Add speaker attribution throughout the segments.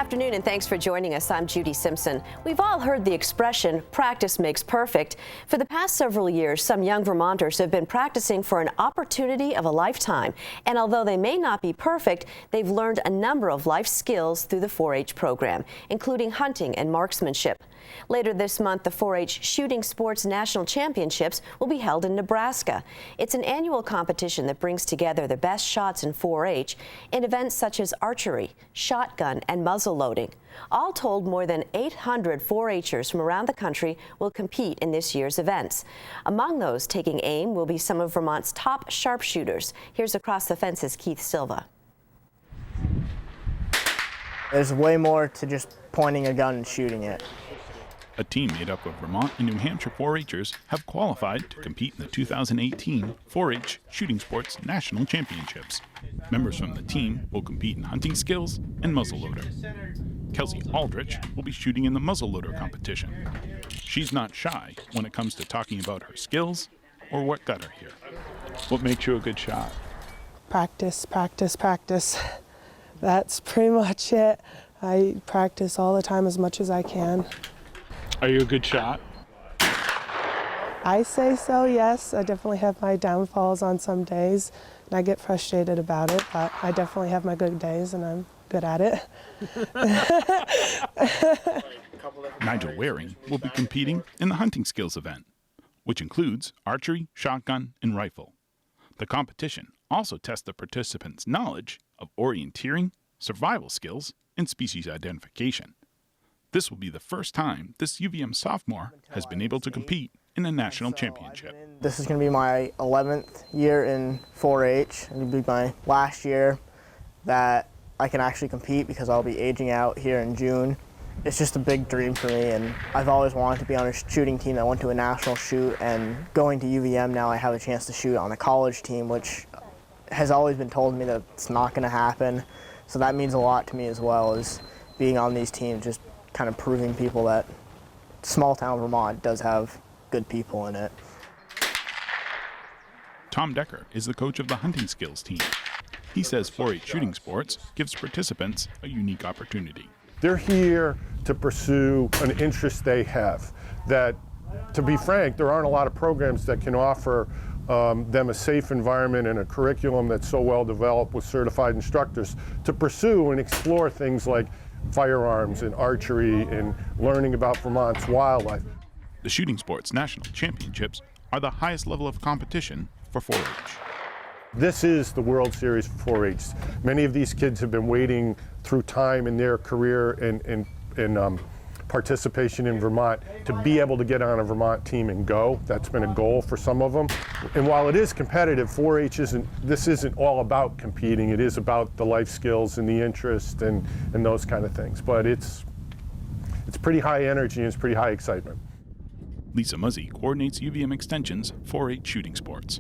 Speaker 1: afternoon, and thanks for joining us. I'm Judy Simpson. We've all heard the expression, practice makes perfect. For the past several years, some young Vermonters have been practicing for an opportunity of a lifetime. And although they may not be perfect, they've learned a number of life skills through the 4-H program, including hunting and marksmanship. Later this month, the 4-H Shooting Sports National Championships will be held in Nebraska. It's an annual competition that brings together the best shots in 4-H in events such as archery, shotgun, and muzzle loading. All told, more than 800 4-H'ers from around the country will compete in this year's events. Among those taking aim will be some of Vermont's top sharpshooters. Here's Across the Fence's Keith Silva.
Speaker 2: There's way more to just pointing a gun and shooting it.
Speaker 3: A team made up of Vermont and New Hampshire 4-H'ers have qualified to compete in the 2018 4-H Shooting Sports National Championships. Members from the team will compete in hunting skills and muzzleloader. Kelsey Aldrich will be shooting in the muzzleloader competition. She's not shy when it comes to talking about her skills or what got her here. What makes you a good shot?
Speaker 4: Practice, practice, practice. That's pretty much it. I practice all the time as much as I can.
Speaker 3: Are you a good shot?
Speaker 4: I say so, yes. I definitely have my downfalls on some days, and I get frustrated about it, but I definitely have my good days, and I'm good at it.
Speaker 3: Nigel Waring will be competing in the hunting skills event, which includes archery, shotgun, and rifle. The competition also tests the participants' knowledge of orienteering, survival skills, and species identification. This will be the first time this UVM sophomore has been able to compete in a national championship.
Speaker 2: This is going to be my 11th year in 4-H. It'll be my last year that I can actually compete because I'll be aging out here in June. It's just a big dream for me, and I've always wanted to be on a shooting team that went to a national shoot, and going to UVM now I have a chance to shoot on a college team, which has always been told to me that it's not going to happen. So that means a lot to me as well, as being on these teams, just kind of proving people that small town Vermont does have good people in it.
Speaker 3: Tom Decker is the coach of the hunting skills team. He says 4-H shooting sports gives participants a unique opportunity.
Speaker 5: They're here to pursue an interest they have. That, to be frank, there aren't a lot of programs that can offer them a safe environment and a curriculum that's so well developed with certified instructors to pursue and explore things like firearms and archery and learning about Vermont's wildlife.
Speaker 3: The Shooting Sports National Championships are the highest level of competition for 4-H.
Speaker 5: This is the World Series for 4-H. Many of these kids have been waiting through time in their career and participation in Vermont to be able to get on a Vermont team and go. That's been a goal for some of them. And while it is competitive, 4-H isn't all about competing. It is about the life skills and the interest and those kind of things. But it's pretty high energy and it's pretty high excitement.
Speaker 3: Lisa Muzzy coordinates UVM Extension's 4-H shooting sports.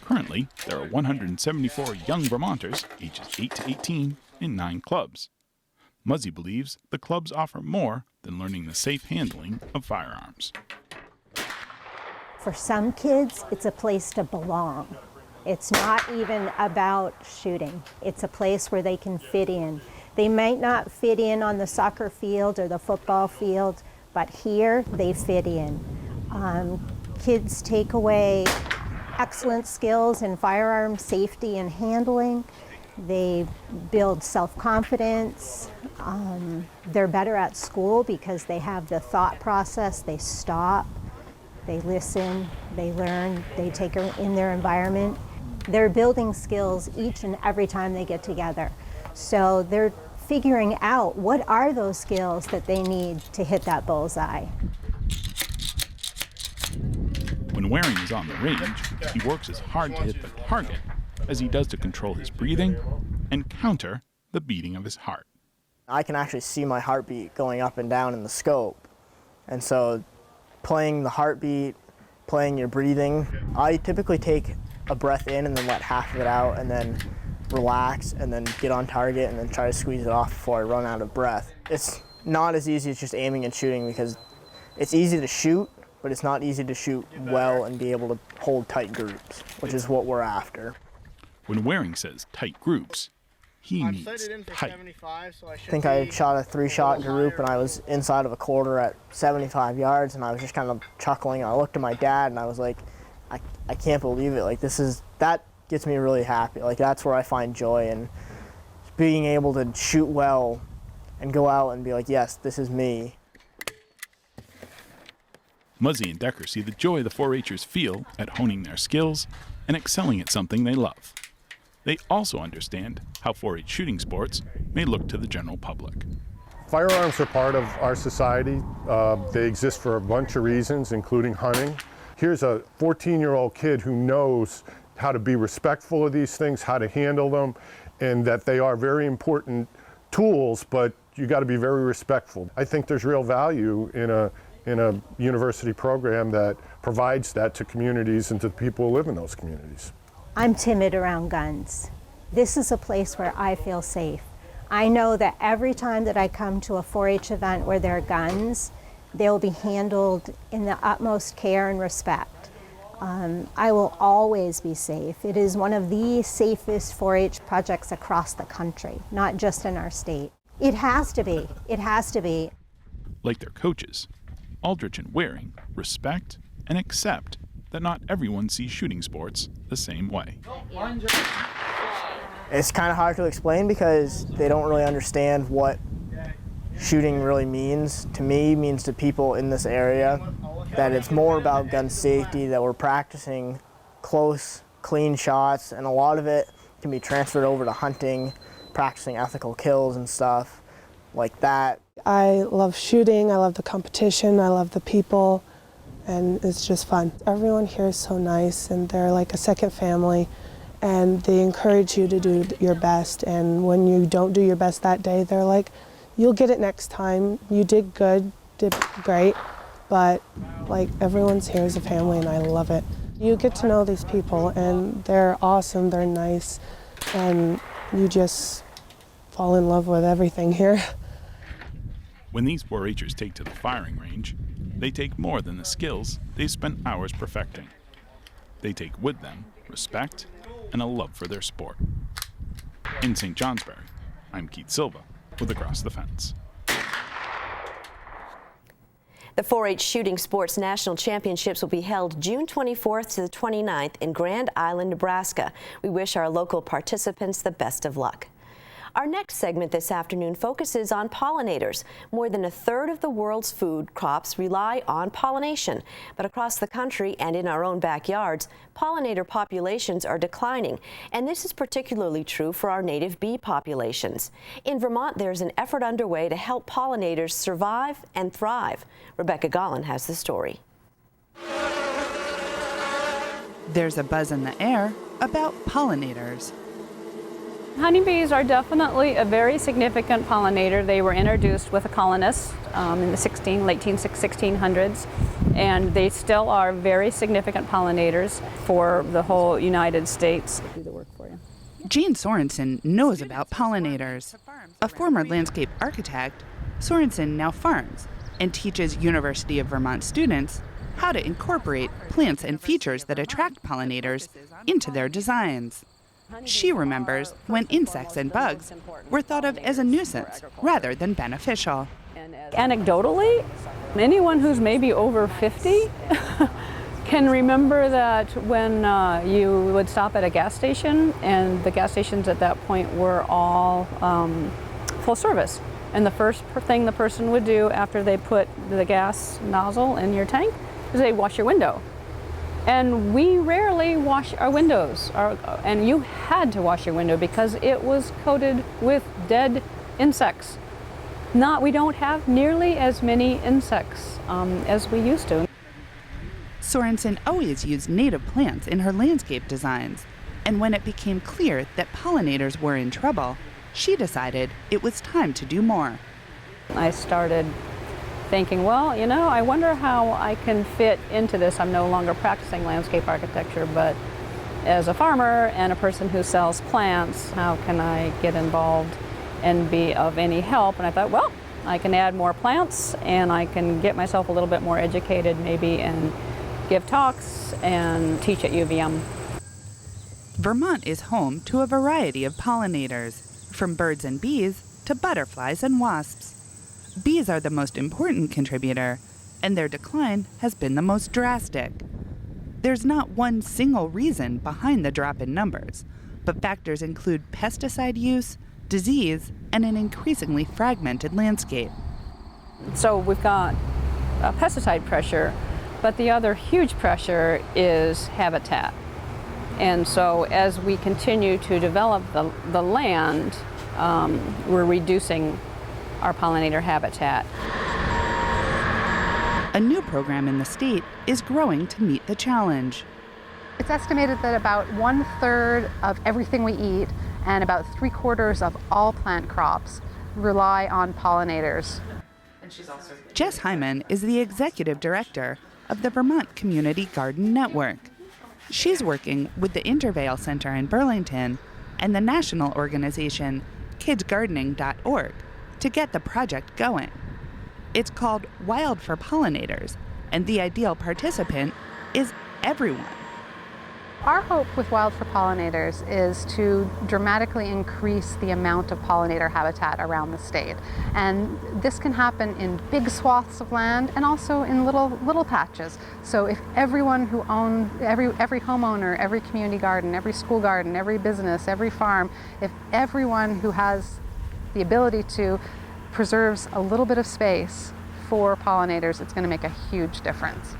Speaker 3: Currently, there are 174 young Vermonters ages 8 to 18 in 9 clubs. Muzzy believes the clubs offer more than learning the safe handling of firearms.
Speaker 6: For some kids, it's a place to belong. It's not even about shooting. It's a place where they can fit in. They might not fit in on the soccer field or the football field, but here they fit in. Kids take away excellent skills in firearm safety and handling. They build self-confidence. They're better at school because they have the thought process. They stop, they listen, they learn, they take in their environment. They're building skills each and every time they get together. So they're figuring out what are those skills that they need to hit that bullseye.
Speaker 3: When Waring is on the range, he works as hard to hit the target as he does to control his breathing and counter the beating of his heart.
Speaker 2: I can actually see my heartbeat going up and down in the scope. And so playing the heartbeat, playing your breathing, I typically take a breath in and then let half of it out and then relax and then get on target and then try to squeeze it off before I run out of breath. It's not as easy as just aiming and shooting because it's easy to shoot, but it's not easy to shoot well and be able to hold tight groups, which is what we're after.
Speaker 3: When Waring says tight groups, he needs height.
Speaker 2: I think I shot a 3-shot group and I was inside of a quarter at 75 yards and I was just kind of chuckling. I looked at my dad and I was like, I can't believe it. Like that gets me really happy. Like that's where I find joy, and being able to shoot well and go out and be like, yes, this is me.
Speaker 3: Muzzy and Decker see the joy the 4-Hers feel at honing their skills and excelling at something they love. They also understand how 4-H shooting sports may look to the general public.
Speaker 5: Firearms are part of our society. They exist for a bunch of reasons, including hunting. Here's a 14-year-old kid who knows how to be respectful of these things, how to handle them, and that they are very important tools, but you got to be very respectful. I think there's real value in a university program that provides that to communities and to the people who live in those communities.
Speaker 6: I'm timid around guns. This is a place where I feel safe. I know that every time that I come to a 4-H event where there are guns, they'll be handled in the utmost care and respect. I will always be safe. It is one of the safest 4-H projects across the country, not just in our state. It has to be. It has to be.
Speaker 3: Like their coaches, Aldrich and Waring respect and accept that not everyone sees shooting sports the same way.
Speaker 2: It's kind of hard to explain because they don't really understand what shooting really means. To me, means to people in this area that it's more about gun safety, that we're practicing close, clean shots, and a lot of it can be transferred over to hunting, practicing ethical kills and stuff like that.
Speaker 4: I love shooting, I love the competition, I love the people, and it's just fun. Everyone here is so nice, and they're like a second family, and they encourage you to do your best, and when you don't do your best that day, they're like, you'll get it next time, you did good, did great, but like everyone's here as a family and I love it. You get to know these people and they're awesome, they're nice, and you just fall in love with everything here.
Speaker 3: When these 4-Hers take to the firing range, they take more than the skills they've spent hours perfecting. They take with them respect and a love for their sport. In St. Johnsbury, I'm Keith Silva with Across the Fence.
Speaker 1: The 4-H Shooting Sports National Championships will be held June 24th to the 29th in Grand Island, Nebraska. We wish our local participants the best of luck. Our next segment this afternoon focuses on pollinators. More than a third of the world's food crops rely on pollination. But across the country and in our own backyards, pollinator populations are declining. And this is particularly true for our native bee populations. In Vermont, there's an effort underway to help pollinators survive and thrive. Rebecca Gollin has the story.
Speaker 7: There's a buzz in the air about pollinators.
Speaker 8: Honeybees are definitely a very significant pollinator. They were introduced with a colonist in the late 1600s, and they still are very significant pollinators for the whole United States. Do the work for you.
Speaker 7: Jean Sorensen knows about pollinators. A former landscape architect, Sorensen now farms and teaches University of Vermont students how to incorporate plants and features that attract pollinators into their designs. She remembers when insects and bugs were thought of as a nuisance rather than beneficial.
Speaker 8: Anecdotally, anyone who's maybe over 50 can remember that when you would stop at a gas station, and the gas stations at that point were all full service. And the first thing the person would do after they put the gas nozzle in your tank is they'd wash your window. And we rarely wash our windows, and you had to wash your window because it was coated with dead insects. We don't have nearly as many insects as we used to.
Speaker 7: Sorensen always used native plants in her landscape designs, and when it became clear that pollinators were in trouble, she decided it was time to do more.
Speaker 8: I started thinking, well, I wonder how I can fit into this. I'm no longer practicing landscape architecture, but as a farmer and a person who sells plants, how can I get involved and be of any help? And I thought, well, I can add more plants and I can get myself a little bit more educated maybe and give talks and teach at UVM.
Speaker 7: Vermont is home to a variety of pollinators, from birds and bees to butterflies and wasps. Bees are the most important contributor, and their decline has been the most drastic. There's not one single reason behind the drop in numbers, but factors include pesticide use, disease, and an increasingly fragmented landscape.
Speaker 8: So we've got pesticide pressure, but the other huge pressure is habitat. And so as we continue to develop the land, we're reducing our pollinator habitat.
Speaker 7: A new program in the state is growing to meet the challenge.
Speaker 9: It's estimated that about 1/3 of everything we eat and about 3/4 of all plant crops rely on pollinators.
Speaker 7: Jess Hyman is the executive director of the Vermont Community Garden Network. She's working with the Intervale Center in Burlington and the national organization kidsgardening.org to get the project going. It's called Wild for Pollinators, and the ideal participant is everyone.
Speaker 9: Our hope with Wild for Pollinators is to dramatically increase the amount of pollinator habitat around the state. And this can happen in big swaths of land and also in little patches. So if everyone who owns, every homeowner, every community garden, every school garden, every business, every farm, if everyone who has the ability to preserves a little bit of space for pollinators, it's going to make a huge difference.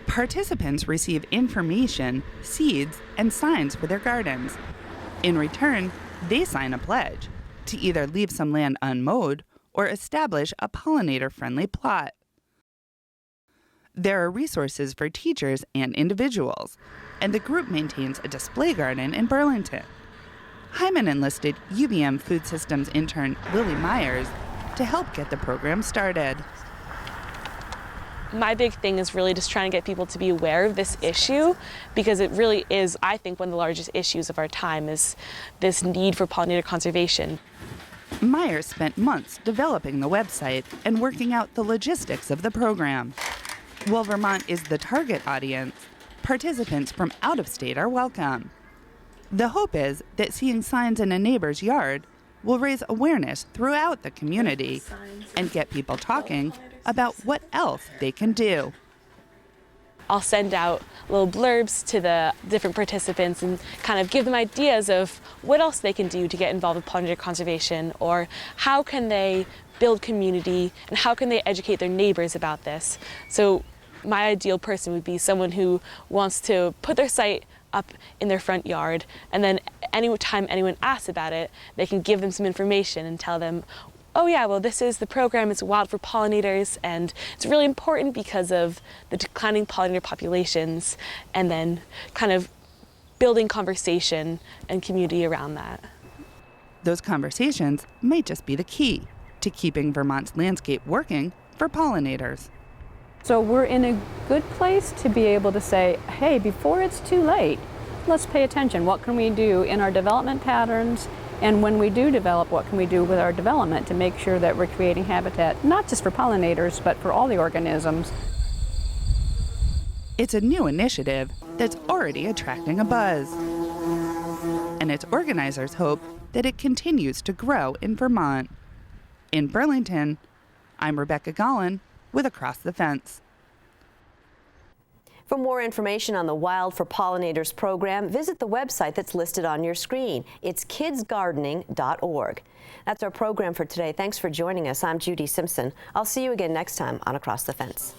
Speaker 7: Participants receive information, seeds, and signs for their gardens. In return, they sign a pledge to either leave some land unmowed or establish a pollinator-friendly plot. There are resources for teachers and individuals, and the group maintains a display garden in Burlington. Hyman enlisted UVM Food Systems intern Lily Myers to help get the program started.
Speaker 10: My big thing is really just trying to get people to be aware of this issue, because it really is, I think, one of the largest issues of our time is this need for pollinator conservation.
Speaker 7: Myers spent months developing the website and working out the logistics of the program. While Vermont is the target audience, participants from out of state are welcome. The hope is that seeing signs in a neighbor's yard will raise awareness throughout the community and get people talking about what else they can do.
Speaker 10: I'll send out little blurbs to the different participants and kind of give them ideas of what else they can do to get involved with pollinator conservation, or how can they build community and how can they educate their neighbors about this. So my ideal person would be someone who wants to put their site up in their front yard, and then anytime anyone asks about it, they can give them some information and tell them, oh yeah, well this is the program, it's Wild for Pollinators, and it's really important because of the declining pollinator populations, and then kind of building conversation and community around that.
Speaker 7: Those conversations might just be the key to keeping Vermont's landscape working for pollinators.
Speaker 8: So we're in a good place to be able to say, hey, before it's too late, let's pay attention. What can we do in our development patterns? And when we do develop, what can we do with our development to make sure that we're creating habitat, not just for pollinators, but for all the organisms?
Speaker 7: It's a new initiative that's already attracting a buzz. And its organizers hope that it continues to grow in Vermont. In Burlington, I'm Rebecca Gollin with Across the Fence.
Speaker 1: For more information on the Wild for Pollinators program, visit the website that's listed on your screen. It's kidsgardening.org. That's our program for today. Thanks for joining us. I'm Judy Simpson. I'll see you again next time on Across the Fence.